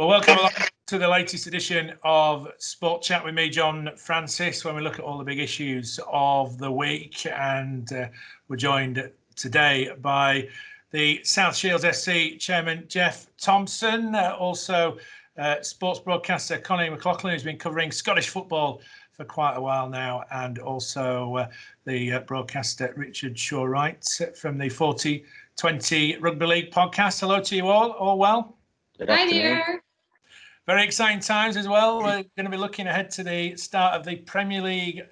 Well, welcome along to the latest edition of Sport Chat with me, Jon Francis, when we look at all the big issues of the week. And we're joined today by the South Shields SC chairman, Geoff Thompson, also sports broadcaster Connie McLaughlin, who's been covering Scottish football for quite a while now, and also the broadcaster Richard Shaw-Wright from the 4020 Rugby League podcast. Hello to you all well? Hi there. Very exciting times as well. We're going to be looking ahead to the start of the Premier League,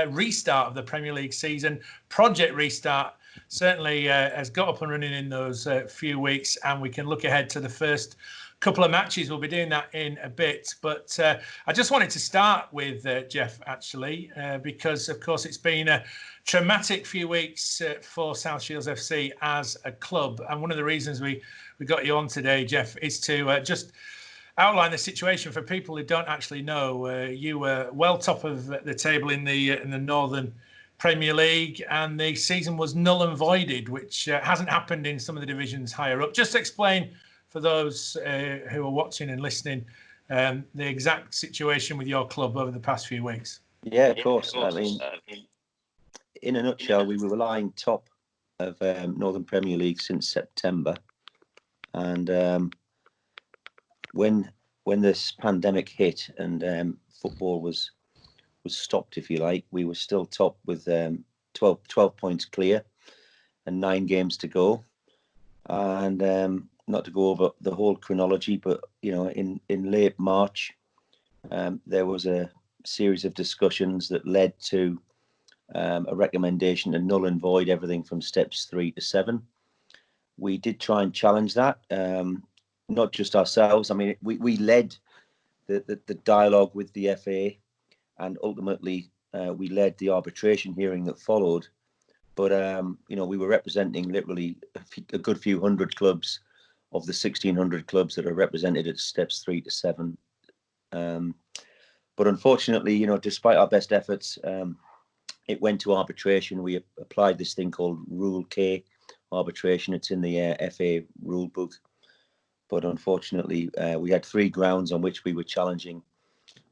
restart of the Premier League season. Project Restart certainly has got up and running in those few weeks, and we can look ahead to the first couple of matches. We'll be doing that in a bit. But I just wanted to start with Geoff, actually, because, of course, it's been a traumatic few weeks for South Shields FC as a club. And one of the reasons we got you on today, Geoff, is to just outline the situation for people who don't actually know. You were well top of the table in the Northern Premier League, and the season was null and voided, which hasn't happened in some of the divisions higher up. Just explain for those who are watching and listening the exact situation with your club over the past few weeks. Yeah, of course. I mean, in a nutshell, we were lying top of Northern Premier League since September, and when this pandemic hit and football was stopped, if you like, we were still top with 12 points clear and 9 games to go. And not to go over the whole chronology, but in late March, there was a series of discussions that led to a recommendation to null and void everything from steps 3 to 7. We did try and challenge that. Not just ourselves. I mean, we led the dialogue with the FA, and ultimately we led the arbitration hearing that followed. But we were representing literally a good few hundred clubs of the 1,600 clubs that are represented at steps 3 to 7. But unfortunately, despite our best efforts, it went to arbitration. We applied this thing called Rule K arbitration. It's in the FA rule book. But unfortunately, we had 3 grounds on which we were challenging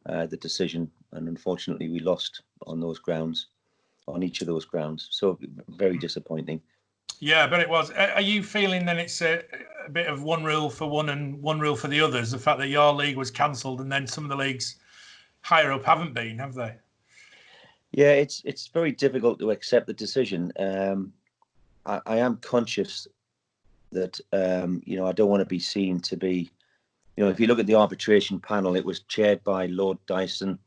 the decision. And unfortunately, we lost on those grounds, on each of those grounds. So very disappointing. Yeah, but it was. Are you feeling then it's a bit of one rule for one and one rule for the others? The fact that your league was cancelled and then some of the leagues higher up haven't been, have they? Yeah, it's very difficult to accept the decision. I am conscious that I don't want to be seen to be, if you look at the arbitration panel, it was chaired by Lord Dyson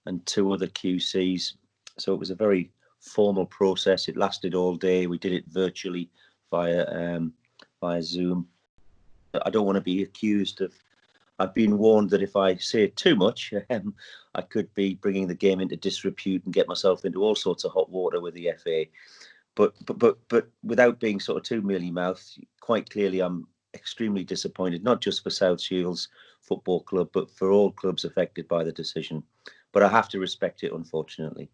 and 2 other QCs. So it was a very formal process. It lasted all day. We did it virtually via Zoom. I don't want to be accused of. I've been warned that if I say too much, I could be bringing the game into disrepute and get myself into all sorts of hot water with the FA. But without being sort of too mealy-mouthed, quite clearly I'm extremely disappointed, not just for South Shields Football Club, but for all clubs affected by the decision. But I have to respect it, unfortunately.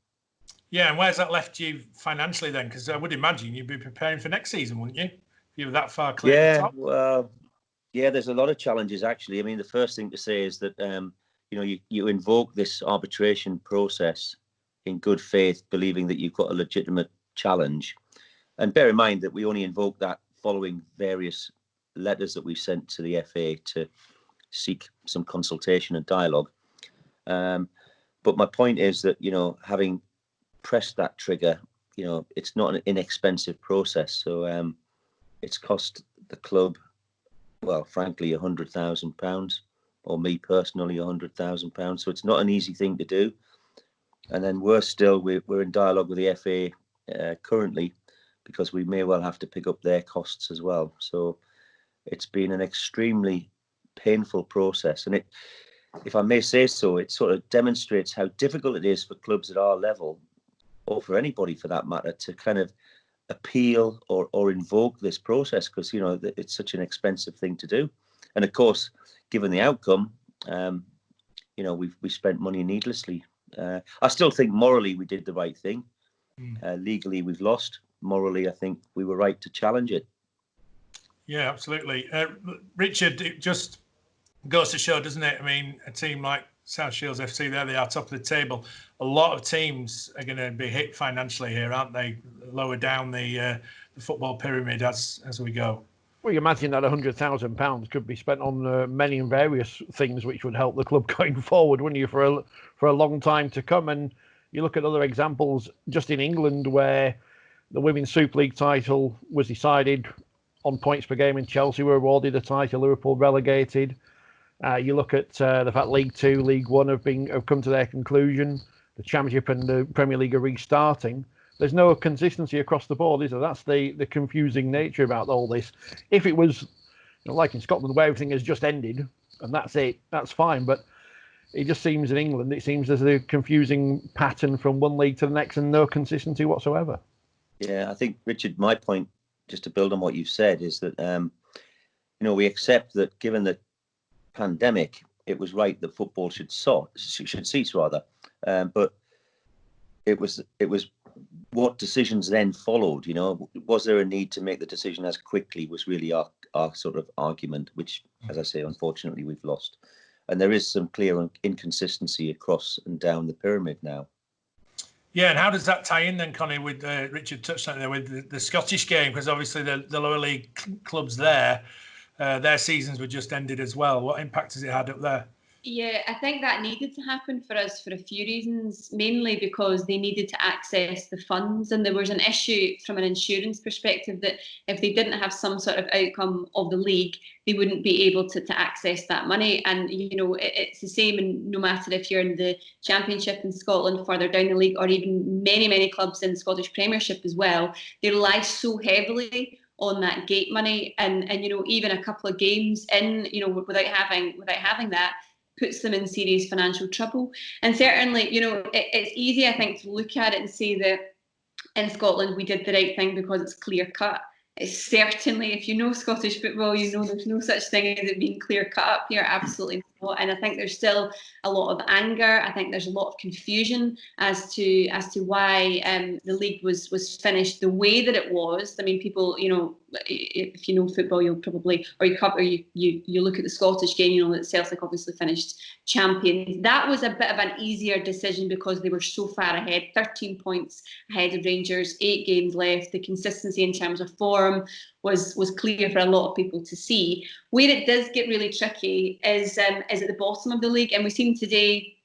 Yeah, and where's that left you financially then? Because I would imagine you'd be preparing for next season, wouldn't you? If you were that far clear at the top. Well, yeah, there's a lot of challenges, actually. I mean, the first thing to say is that, you invoke this arbitration process in good faith, believing that you've got a legitimate challenge. And bear in mind that we only invoke that following various letters that we sent to the FA to seek some consultation and dialogue. But my point is that, having pressed that trigger, it's not an inexpensive process. So it's cost the club, well, frankly, £100,000, or me personally, £100,000. So it's not an easy thing to do. And then worse still, we're in dialogue with the FA currently, because we may well have to pick up their costs as well. So it's been an extremely painful process. And if I may say so, it sort of demonstrates how difficult it is for clubs at our level, or for anybody for that matter, to kind of appeal or invoke this process, because it's such an expensive thing to do. And of course, given the outcome, we spent money needlessly. I still think morally we did the right thing. Legally we've lost. Morally, I think we were right to challenge it. Yeah, absolutely. Richard, just Goes to show, doesn't it? I mean, a team like South Shields FC, there they are, top of the table. A lot of teams are going to be hit financially here, aren't they? Lower down the football pyramid as we go. Well, you imagine that £100,000 could be spent on many and various things which would help the club going forward, wouldn't you, for a long time to come? And you look at other examples just in England where the Women's Super League title was decided on points per game, and Chelsea were awarded the title, Liverpool relegated. You look at the fact League Two, League One have come to their conclusion. The Championship and the Premier League are restarting. There's no consistency across the board, is there? That's the confusing nature about all this. If it was like in Scotland where everything has just ended and that's it, that's fine. But it just seems in England, it seems there's a confusing pattern from one league to the next and no consistency whatsoever. Yeah, I think, Richard, my point, just to build on what you've said, is that, we accept that given the pandemic, it was right that football should cease rather. But it was what decisions then followed. Was there a need to make the decision as quickly? Was really our sort of argument, which, as I say, unfortunately we've lost. And there is some clear inconsistency across and down the pyramid now. Yeah, and how does that tie in then, Connie, with Richard touched on it there with the Scottish game? Because obviously the lower league clubs there, their seasons were just ended as well. What impact has it had up there? Yeah, I think that needed to happen for us for a few reasons, mainly because they needed to access the funds, and there was an issue from an insurance perspective that if they didn't have some sort of outcome of the league, they wouldn't be able to access that money. And, it's the same, and no matter if you're in the Championship in Scotland, further down the league, or even many, many clubs in Scottish Premiership as well, they rely so heavily on that gate money, and even a couple of games in, without having that, puts them in serious financial trouble. And certainly, it's easy, I think, to look at it and say that in Scotland we did the right thing because it's clear cut. It's certainly, if you know Scottish football, there's no such thing as it being clear cut up here. Absolutely not. And I think there's still a lot of anger. I think there's a lot of confusion as to why the league was finished the way that it was. I mean, people, if you know football, you'll probably, or you look at the Scottish game, that Celtic obviously finished champions. That was a bit of an easier decision because they were so far ahead, 13 points ahead of Rangers, 8 games left. The consistency in terms of form was clear for a lot of people to see. Where it does get really tricky is at the bottom of the league, and we've seen today,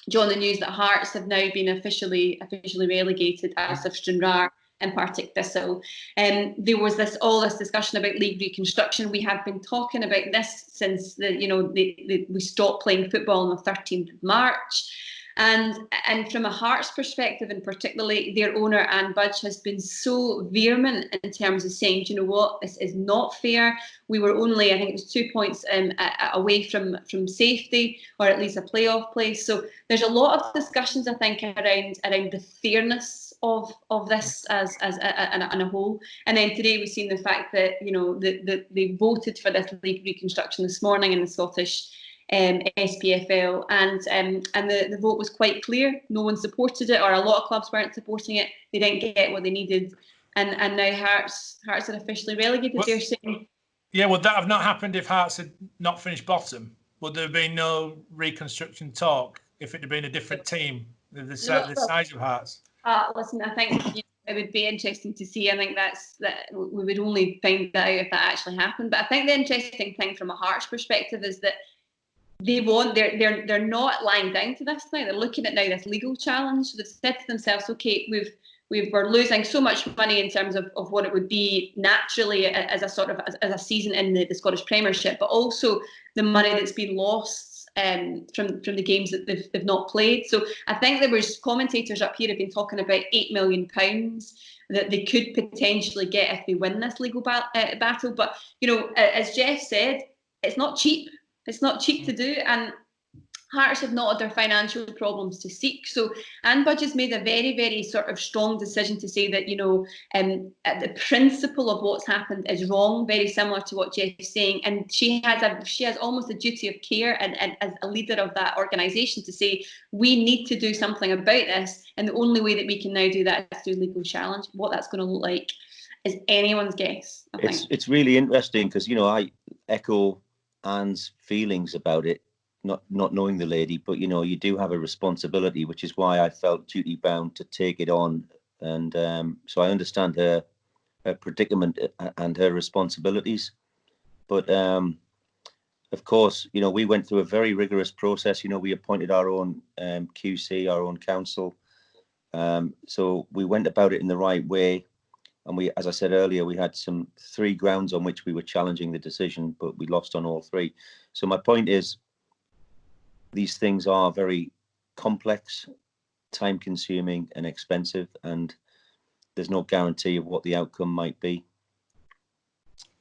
John, the news that Hearts have now been officially relegated, as of Stranraer and Partick Thistle. There was all this discussion about league reconstruction. We have been talking about this since we stopped playing football on the 13th of March. And from a Hearts perspective, and particularly their owner, Anne Budge, has been so vehement in terms of saying, do you know what, this is not fair. We were only, I think it was 2 points away from safety, or at least a playoff place. So there's a lot of discussions, I think, around the fairness of this as a whole. And then today we've seen the fact that that they voted for this league reconstruction this morning in the Scottish SPFL, and the vote was quite clear. No one supported it, or a lot of clubs weren't supporting it. They didn't get what they needed, and now Hearts are officially relegated. They're saying, yeah, would that have not happened if Hearts had not finished bottom? Would there have been no reconstruction talk if it had been a different team, the size of Hearts? Listen, I think it would be interesting to see. I think that we would only find that out if that actually happened. But I think the interesting thing from a Hearts perspective is that they're not lying down to this now. They're looking at now this legal challenge. So they've said to themselves, okay, we're losing so much money in terms of what it would be naturally as a sort of as a season in the Scottish Premiership, but also the money that's been lost from the games that they've not played. So I think there was commentators up here have been talking about £8 million that they could potentially get if they win this legal battle. But as Geoff said, it's not cheap. It's not cheap to do, and Hearts have not had their financial problems to seek. So Anne Budge has made a very, very sort of strong decision to say that, the principle of what's happened is wrong, very similar to what Geoff's saying. And she has almost a duty of care and as a leader of that organisation to say, we need to do something about this. And the only way that we can now do that is through legal challenge. What that's going to look like is anyone's guess, I think. It's really interesting because, I echo Anne's feelings about it, not knowing the lady, but you do have a responsibility, which is why I felt duty bound to take it on. And so I understand her predicament and her responsibilities. But of course, we went through a very rigorous process. We appointed our own QC, our own counsel. So we went about it in the right way. And we, as I said earlier, we had 3 grounds on which we were challenging the decision, but we lost on all 3. So my point is, these things are very complex, time-consuming and expensive, and there's no guarantee of what the outcome might be.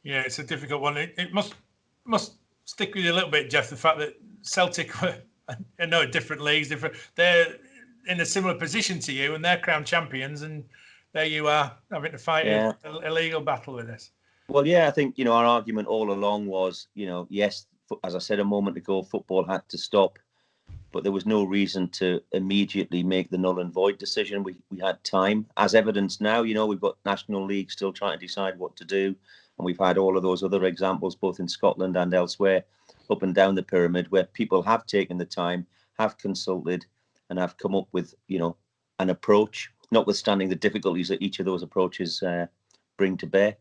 Yeah, it's a difficult one. It must stick with you a little bit, Geoff, the fact that Celtic were, I know, different leagues, they're in a similar position to you, and they're crown champions, and there you are having to fight a legal battle with this. Well, yeah, I think, our argument all along was, yes, as I said a moment ago, football had to stop, but there was no reason to immediately make the null and void decision. We had time, as evidenced now. We've got National League still trying to decide what to do, and we've had all of those other examples, both in Scotland and elsewhere, up and down the pyramid, where people have taken the time, have consulted, and have come up with, an approach, notwithstanding the difficulties that each of those approaches bring to bear.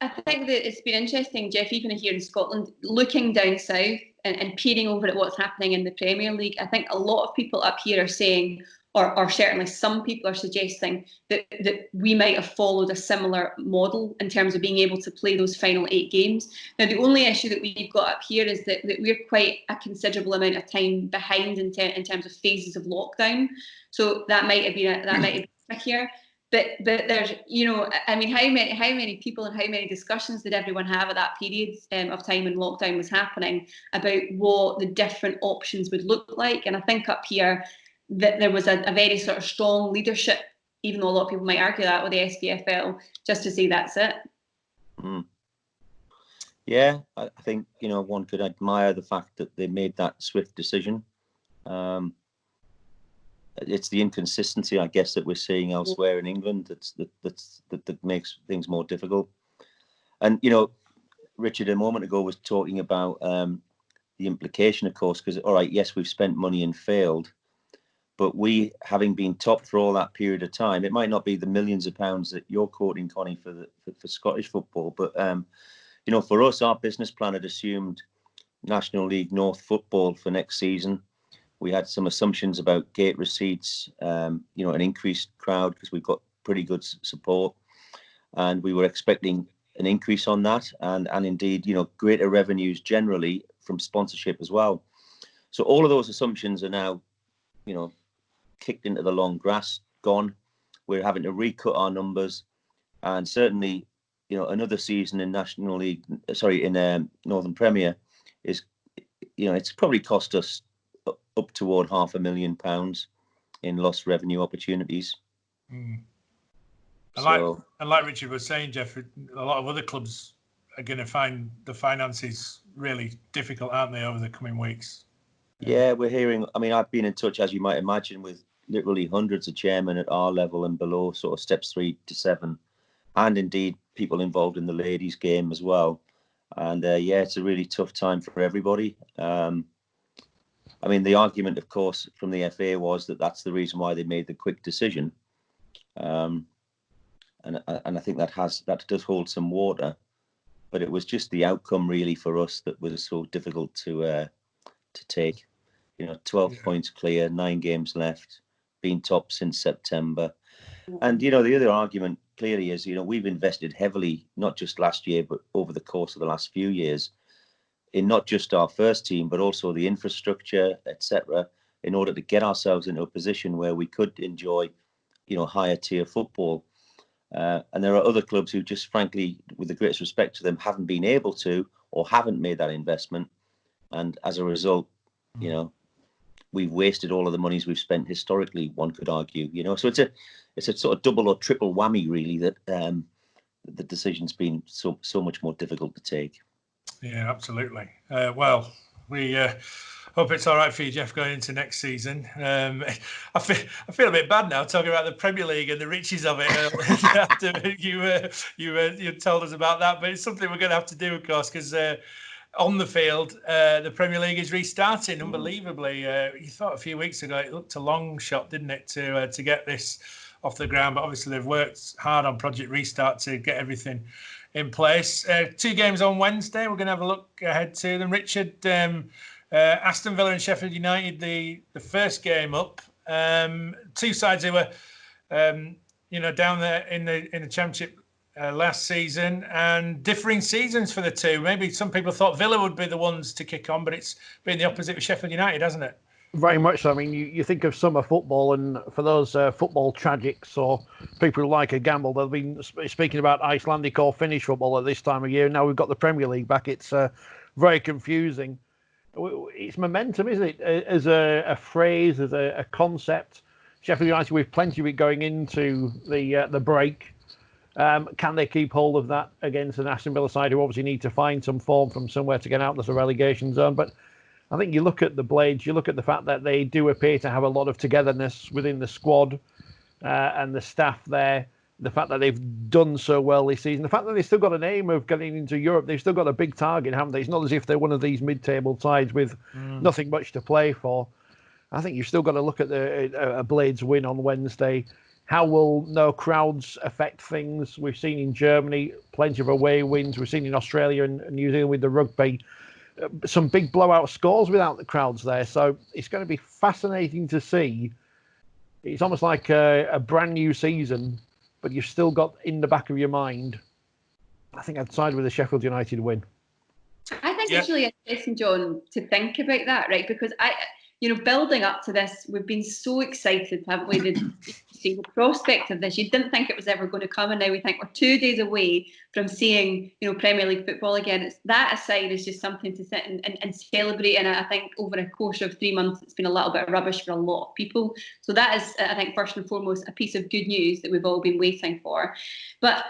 I think that it's been interesting, Geoff, even here in Scotland, looking down south and peering over at what's happening in the Premier League. I think a lot of people up here are saying, or certainly some people are suggesting, that we might have followed a similar model in terms of being able to play those final 8 games. Now, the only issue that we've got up here is that we're quite a considerable amount of time behind in terms of phases of lockdown. So that might have been trickier. But there's, how many people and how many discussions did everyone have at that period of time when lockdown was happening about what the different options would look like? And I think up here that there was a very sort of strong leadership, even though a lot of people might argue that with the SPFL, just to say that's it. Mm. Yeah, I think, one could admire the fact that they made that swift decision. It's the inconsistency, I guess, that we're seeing elsewhere in England that makes things more difficult. And, Richard a moment ago was talking about the implication, of course, because, all right, yes, we've spent money and failed, but we, having been top for all that period of time, it might not be the millions of pounds that you're quoting, Connie, for Scottish football, but, for us, our business plan had assumed National League North football for next season. We had some assumptions about gate receipts, an increased crowd because we've got pretty good support. And we were expecting an increase on that and indeed, greater revenues generally from sponsorship as well. So all of those assumptions are now, kicked into the long grass, gone. We're having to recut our numbers. And certainly, another season in in Northern Premier is, it's probably cost us up toward £500,000 in lost revenue opportunities. Mm. Like Richard was saying, Geoff, a lot of other clubs are going to find the finances really difficult, aren't they, over the coming weeks? Yeah, we're hearing, I've been in touch, as you might imagine, with literally hundreds of chairmen at our level and below, sort of steps 3 to 7, and indeed people involved in the ladies' game as well. And it's a really tough time for everybody. The argument, of course, from the FA was that that's the reason why they made the quick decision, and I think that does hold some water. But it was just the outcome, really, for us that was so difficult to take. 12 points clear, 9 games left, been top since September, and the other argument clearly is we've invested heavily, not just last year, but over the course of the last few years, in not just our first team, but also the infrastructure, etc., in order to get ourselves into a position where we could enjoy, higher tier football. And there are other clubs who just, frankly, with the greatest respect to them, haven't been able to or haven't made that investment. And as a result, we've wasted all of the monies we've spent historically, one could argue, So it's a sort of double or triple whammy, really, that the decision's been so much more difficult to take. Yeah, absolutely. Well, we hope it's all right for you, Geoff, going into next season. I feel a bit bad now talking about the Premier League and the riches of it after you told us about that. But it's something we're going to have to do, of course, because on the field, the Premier League is restarting unbelievably. You thought a few weeks ago it looked a long shot, didn't it, to get this off the ground? But obviously they've worked hard on Project Restart to get everything in place. 2 games on Wednesday. We're going to have a look ahead to them. Richard, Aston Villa and Sheffield United, the first game up. 2 sides who were, down there in the Championship last season, and differing seasons for the two. Maybe some people thought Villa would be the ones to kick on, but it's been the opposite with Sheffield United, hasn't it? Very much so. I mean, you think of summer football, and for those football tragics or people who like a gamble, they've been speaking about Icelandic or Finnish football at this time of year. Now we've got the Premier League back. It's very confusing. It's momentum, isn't it? As a phrase, as a concept. Sheffield United with plenty of it going into the break. Can they keep hold of that against an Aston Villa side who obviously need to find some form from somewhere to get out of the relegation zone? But I think you look at the Blades, you look at the fact that they do appear to have a lot of togetherness within the squad and the staff there. The fact that they've done so well this season, the fact that they've still got an aim of getting into Europe, they've still got a big target, haven't they? It's not as if they're one of these mid-table sides with nothing much to play for. I think you've still got to look at a Blades win on Wednesday. How will no crowds affect things? We've seen in Germany plenty of away wins. We've seen in Australia and New Zealand with the rugby some big blowout scores without the crowds there. So it's going to be fascinating to see. It's almost like a brand new season, but you've still got in the back of your mind, I think I'd side with the Sheffield United win. I think it's really interesting, John, to think about that, right? Because building up to this, we've been so excited, haven't we, to see the prospect of this. You didn't think it was ever going to come, and now we think we're 2 days away from seeing, Premier League football again. That aside is just something to sit and celebrate. And I think over a course of 3 months, it's been a little bit of rubbish for a lot of people. So that is, I think, first and foremost, a piece of good news that we've all been waiting for. But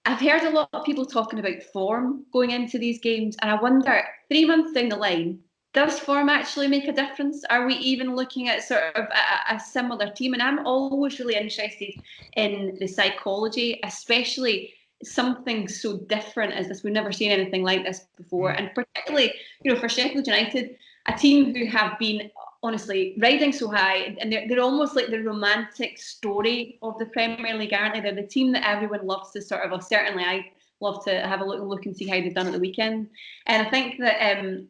I've heard a lot of people talking about form going into these games, and I wonder, 3 months down the line, does form actually make a difference? Are we even looking at sort of a similar team? And I'm always really interested in the psychology, especially something so different as this. We've never seen anything like this before. And particularly, for Sheffield United, a team who have been, honestly, riding so high, and they're almost like the romantic story of the Premier League, aren't they? They're the team that everyone loves to sort of, well, certainly I love to have a look and see how they've done at the weekend. And I think that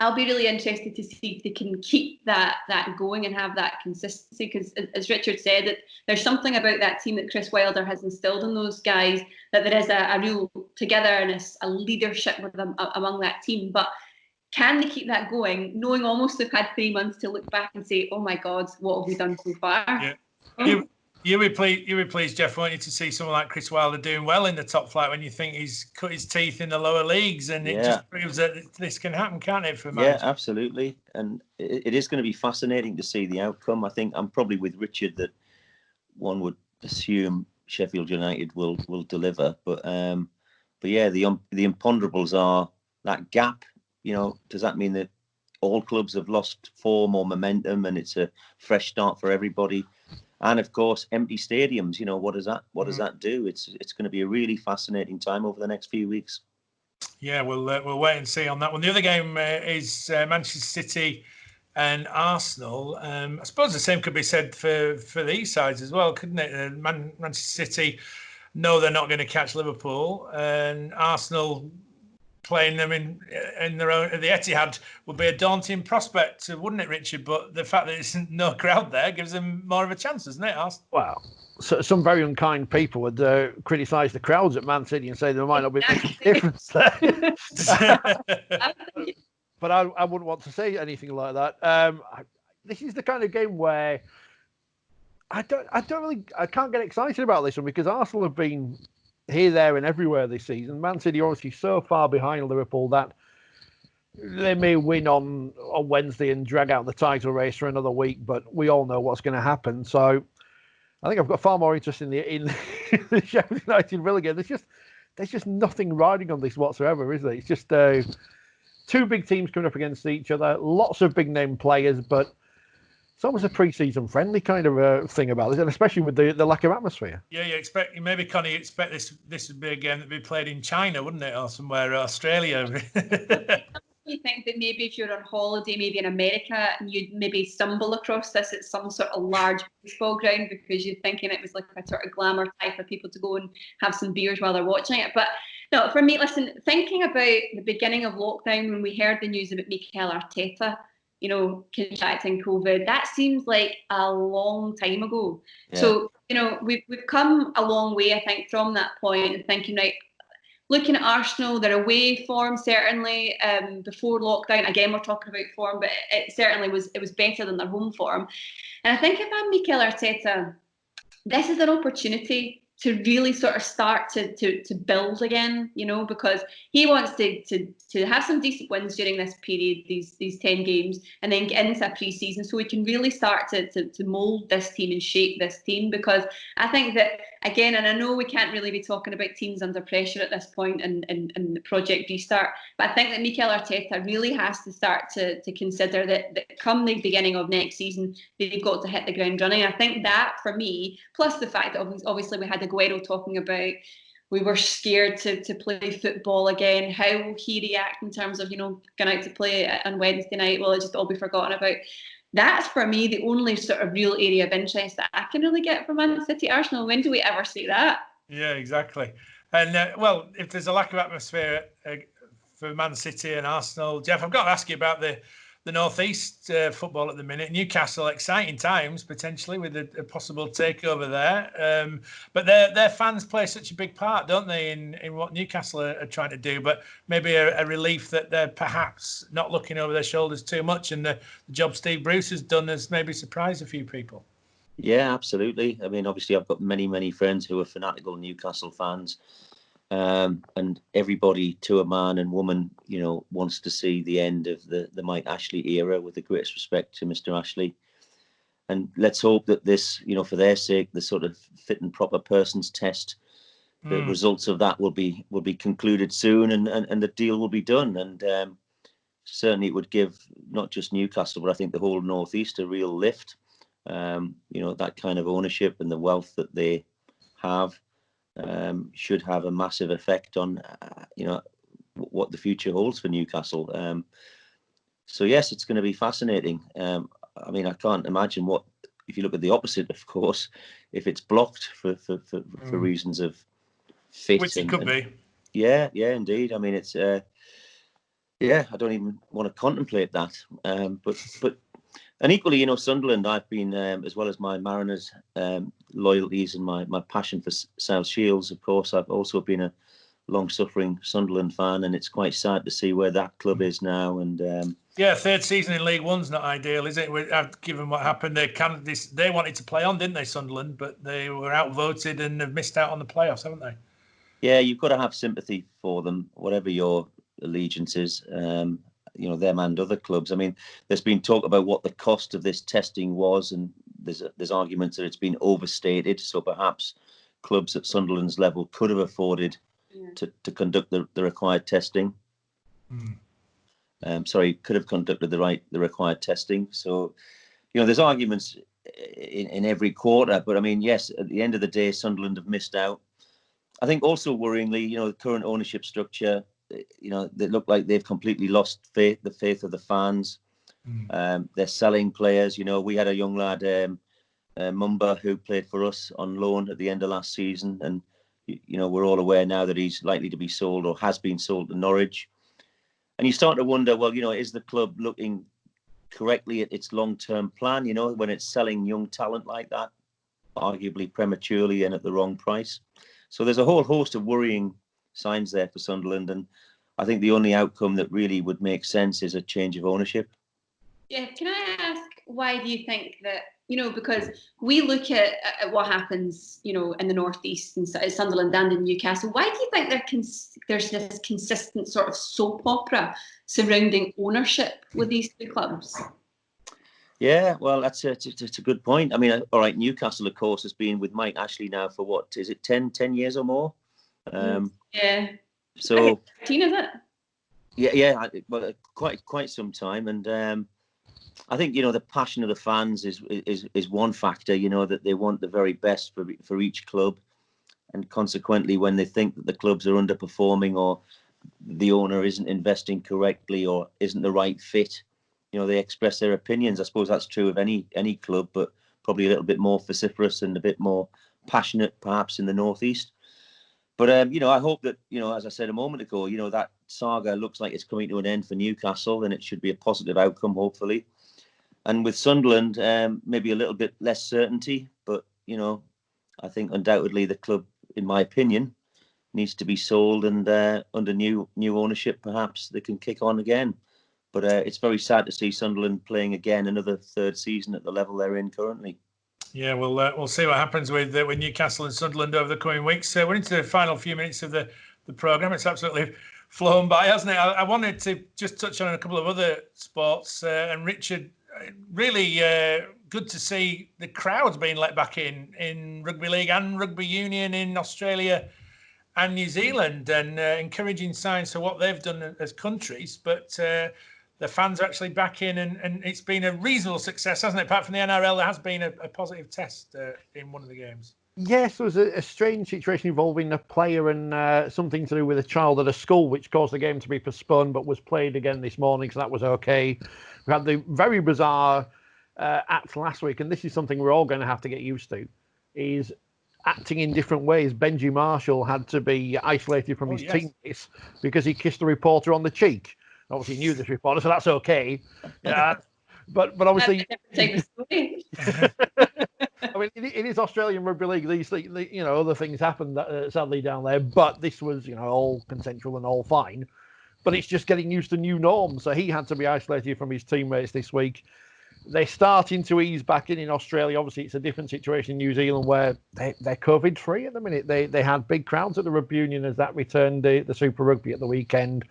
I'll be really interested to see if they can keep that going and have that consistency, because as Richard said, that there's something about that team that Chris Wilder has instilled in those guys, that there is a real togetherness, a leadership with them among that team. But can they keep that going, knowing almost they've had 3 months to look back and say, oh my God, what have we done so far? Yeah. You'll be pleased, Geoff, won't you, to see someone like Chris Wilder doing well in the top flight when you think he's cut his teeth in the lower leagues, and it just proves that this can happen, can't it? For managers? Yeah, absolutely. And it is going to be fascinating to see the outcome. I think I'm probably with Richard that one would assume Sheffield United will deliver, but yeah, the imponderables are that gap. Does that mean that all clubs have lost form or momentum, and it's a fresh start for everybody? And of course, empty stadiums. What does that do? It's going to be a really fascinating time over the next few weeks. Yeah, we'll wait and see on that one. The other game is Manchester City and Arsenal. I suppose the same could be said for these sides as well, couldn't it? Manchester City know they're not going to catch Liverpool, and Arsenal playing them in their own the Etihad would be a daunting prospect, wouldn't it, Richard? But the fact that there's no crowd there gives them more of a chance, doesn't it, Arsenal? Well, so some very unkind people would criticise the crowds at Man City and say there might not be much difference there. But I wouldn't want to say anything like that. This is the kind of game where I can't get excited about this one, because Arsenal have been here, there, and everywhere this season. Man City are obviously so far behind Liverpool that they may win on Wednesday and drag out the title race for another week, but we all know what's going to happen. So I think I've got far more interest in the Sheffield United Villa game. There's just nothing riding on this whatsoever, is there? It's just two big teams coming up against each other, lots of big name players, but It's almost a pre-season friendly kind of thing about this, and especially with the lack of atmosphere. Yeah, maybe Connie expect this would be a game that'd be played in China, wouldn't it, or somewhere Australia? You think that maybe if you're on holiday, maybe in America, and you'd maybe stumble across this at some sort of large baseball ground because you're thinking it was like a sort of glamour type for people to go and have some beers while they're watching it. But no, for me, listen, thinking about the beginning of lockdown when we heard the news about Mikel Arteta, contracting COVID, that seems like a long time ago. Yeah. So, we've come a long way, I think, from that point and thinking, right, looking at Arsenal, their away form certainly before lockdown. Again, we're talking about form, but it certainly was better than their home form. And I think if I'm Mikel Arteta, this is an opportunity to really sort of start to build again, because he wants to have some decent wins during this period, these 10 games, and then get into a pre-season so we can really start to mould this team and shape this team. Because I think that, again, and I know we can't really be talking about teams under pressure at this point and the project restart, but I think that Mikel Arteta really has to start to consider that come the beginning of next season, they've got to hit the ground running. I think that, for me, plus the fact that obviously we had Aguero talking about we were scared to play football again. How will he react in terms of, going out to play on Wednesday night? Will it just all be forgotten about? That's, for me, the only sort of real area of interest that I can really get from Man City Arsenal. When do we ever see that? Yeah, exactly. And, if there's a lack of atmosphere for Man City and Arsenal, Geoff, I've got to ask you about the North East football at the minute. Newcastle, exciting times potentially with a possible takeover there. But their fans play such a big part, don't they, in what Newcastle are trying to do? But maybe a relief that they're perhaps not looking over their shoulders too much, and the job Steve Bruce has done has maybe surprised a few people. Yeah, absolutely. I mean, obviously, I've got many friends who are fanatical Newcastle fans. And everybody, to a man and woman, wants to see the end of the Mike Ashley era, with the greatest respect to Mr. Ashley. And let's hope that this, for their sake, the sort of fit and proper persons test, the results of that will be concluded soon, and the deal will be done. And certainly it would give not just Newcastle, but I think the whole North East a real lift. That kind of ownership and the wealth that they have should have a massive effect on, what the future holds for Newcastle. So yes, it's going to be fascinating. I mean, I can't imagine what, if you look at the opposite, of course, if it's blocked for reasons of fit. Which it could be. Yeah, indeed. I mean, it's, I don't even want to contemplate that. But and equally, Sunderland, I've been, as well as my Mariners loyalties and my passion for South Shields, of course, I've also been a long-suffering Sunderland fan, and it's quite sad to see where that club is now. And third season in League One's not ideal, is it? Given what happened, they wanted to play on, didn't they, Sunderland? But they were outvoted and have missed out on the playoffs, haven't they? Yeah, you've got to have sympathy for them, whatever your allegiance is. Them and other clubs. I mean, there's been talk about what the cost of this testing was, and there's arguments that it's been overstated. So perhaps clubs at Sunderland's level could have afforded to conduct the required testing. Could have conducted the required testing. So, there's arguments in every quarter. But I mean, yes, at the end of the day, Sunderland have missed out. I think also worryingly, the current ownership structure, they look like they've completely lost the faith of the fans. They're selling players. We had a young lad, Mumba, who played for us on loan at the end of last season, and we're all aware now that he's likely to be sold or has been sold to Norwich. And you start to wonder, well, is the club looking correctly at its long-term plan? When it's selling young talent like that, arguably prematurely and at the wrong price. So there's a whole host of worrying signs there for Sunderland, and I think the only outcome that really would make sense is a change of ownership. Yeah, can I ask, why do you think that, because we look at what happens, in the North East and Sunderland and in Newcastle, why do you think there's this consistent sort of soap opera surrounding ownership with these two clubs? Yeah, well, it's a good point. I mean, all right, Newcastle, of course, has been with Mike Ashley now for what, is it 10 years or more? Yeah. So 13, is it? Yeah, well, quite some time, and I think, the passion of the fans is one factor, that they want the very best for each club. And consequently, when they think that the clubs are underperforming or the owner isn't investing correctly or isn't the right fit, they express their opinions. I suppose that's true of any club, but probably a little bit more vociferous and a bit more passionate, perhaps, in the Northeast. But, I hope that, as I said a moment ago, that saga looks like it's coming to an end for Newcastle, and it should be a positive outcome, hopefully. And with Sunderland, maybe a little bit less certainty, but, I think undoubtedly the club, in my opinion, needs to be sold, and under new ownership, perhaps they can kick on again. But it's very sad to see Sunderland playing again another third season at the level they're in currently. Yeah, we'll see what happens with Newcastle and Sunderland over the coming weeks. We're into the final few minutes of the programme. It's absolutely flown by, hasn't it? I wanted to just touch on a couple of other sports. And Richard, really good to see the crowds being let back in rugby league and rugby union in Australia and New Zealand, and encouraging signs for what they've done as countries. But the fans are actually back in, and it's been a reasonable success, hasn't it? Apart from the NRL, there has been a positive test in one of the games. Yes, there was a strange situation involving a player and something to do with a child at a school, which caused the game to be postponed, but was played again this morning, so that was okay. We had the very bizarre act last week, and this is something we're all going to have to get used to, is acting in different ways. Benji Marshall had to be isolated from his teammates because he kissed a reporter on the cheek. Obviously, he knew this reporter, so that's okay. But obviously, I mean, it is Australian rugby league. These things, other things happen sadly down there. But this was, all consensual and all fine. But it's just getting used to new norms. So he had to be isolated from his teammates this week. They're starting to ease back in Australia. Obviously, it's a different situation in New Zealand where they're COVID-free at the minute. They had big crowds at the rugby union as that returned the Super Rugby at the weekend.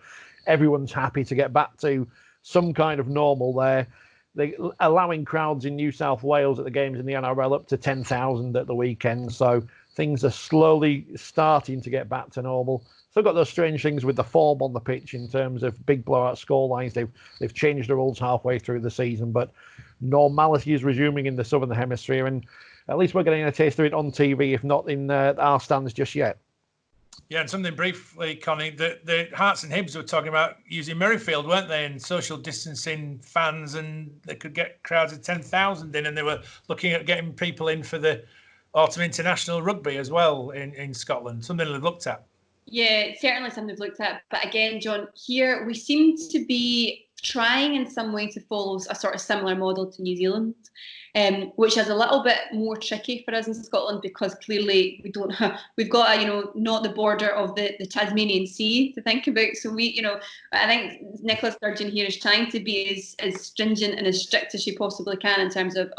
Everyone's happy to get back to some kind of normal there. They're allowing crowds in New South Wales at the games in the NRL up to 10,000 at the weekend. So things are slowly starting to get back to normal. Still got those strange things with the form on the pitch in terms of big blowout scorelines. They've changed the rules halfway through the season, but normality is resuming in the Southern Hemisphere, and at least we're getting a taste of it on TV, if not in our stands just yet. Yeah, and something briefly, Connie, the Hearts and Hibs were talking about using Murrayfield, weren't they, and social distancing fans, and they could get crowds of 10,000 in, and they were looking at getting people in for the Autumn International Rugby as well in Scotland, something they've looked at. Yeah, certainly something we've looked at. But again, John, here we seem to be trying in some way to follow a sort of similar model to New Zealand, which is a little bit more tricky for us in Scotland because clearly we've got not the border of the Tasmanian Sea to think about. So I think Nicola Sturgeon here is trying to be as stringent and as strict as she possibly can in terms of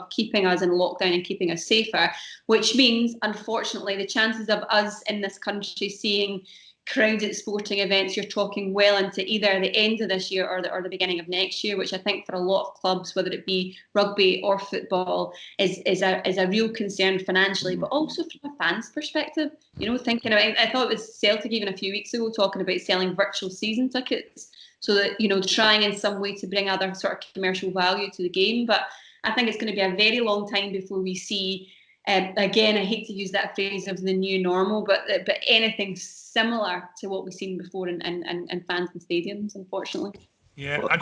keeping us in lockdown and keeping us safer, which means, unfortunately, the chances of us in this country seeing crowds at sporting events, you're talking well into either the end of this year or the beginning of next year, which I think for a lot of clubs, whether it be rugby or football, is a real concern financially, but also from a fan's perspective. Thinking about, I thought it was Celtic even a few weeks ago talking about selling virtual season tickets, so that trying in some way to bring other sort of commercial value to the game. But I think it's going to be a very long time before we see. Again, I hate to use that phrase of the new normal, but anything similar to what we've seen before in fans and stadiums, unfortunately. Yeah, I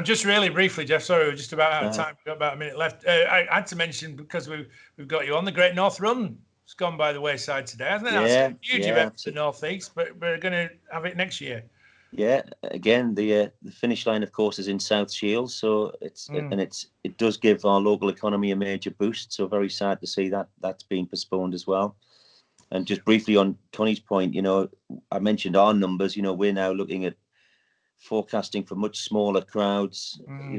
just really briefly, Geoff, sorry, we're just about out of time. We've got about a minute left. I had to mention, because we've got you on, the Great North Run. It's gone by the wayside today, hasn't it? Yeah, that's a huge event for the North East, but we're going to have it next year. Yeah, again, the finish line, of course, is in South Shields, so it does give our local economy a major boost. So very sad to see that's been postponed as well. And just briefly on Connie's point, I mentioned our numbers. We're now looking at forecasting for much smaller crowds,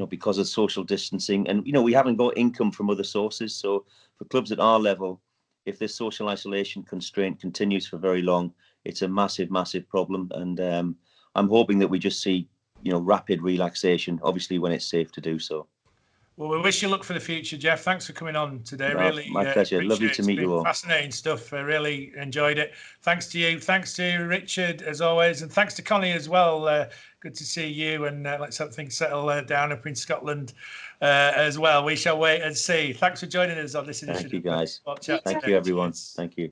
because of social distancing, and we haven't got income from other sources. So for clubs at our level, if this social isolation constraint continues for very long, it's a massive, massive problem. And I'm hoping that we just see, rapid relaxation, obviously when it's safe to do so. Well, we wish you luck for the future, Geoff. Thanks for coming on today. No, Really, my pleasure. Lovely to meet you all. Fascinating stuff. I really enjoyed it. Thanks to you. Thanks to Richard, as always. And thanks to Connie as well. Good to see you. And let's hope things settle down up in Scotland as well. We shall wait and see. Thanks for joining us on this edition. Thank you, guys. Thank you, everyone. Thank you.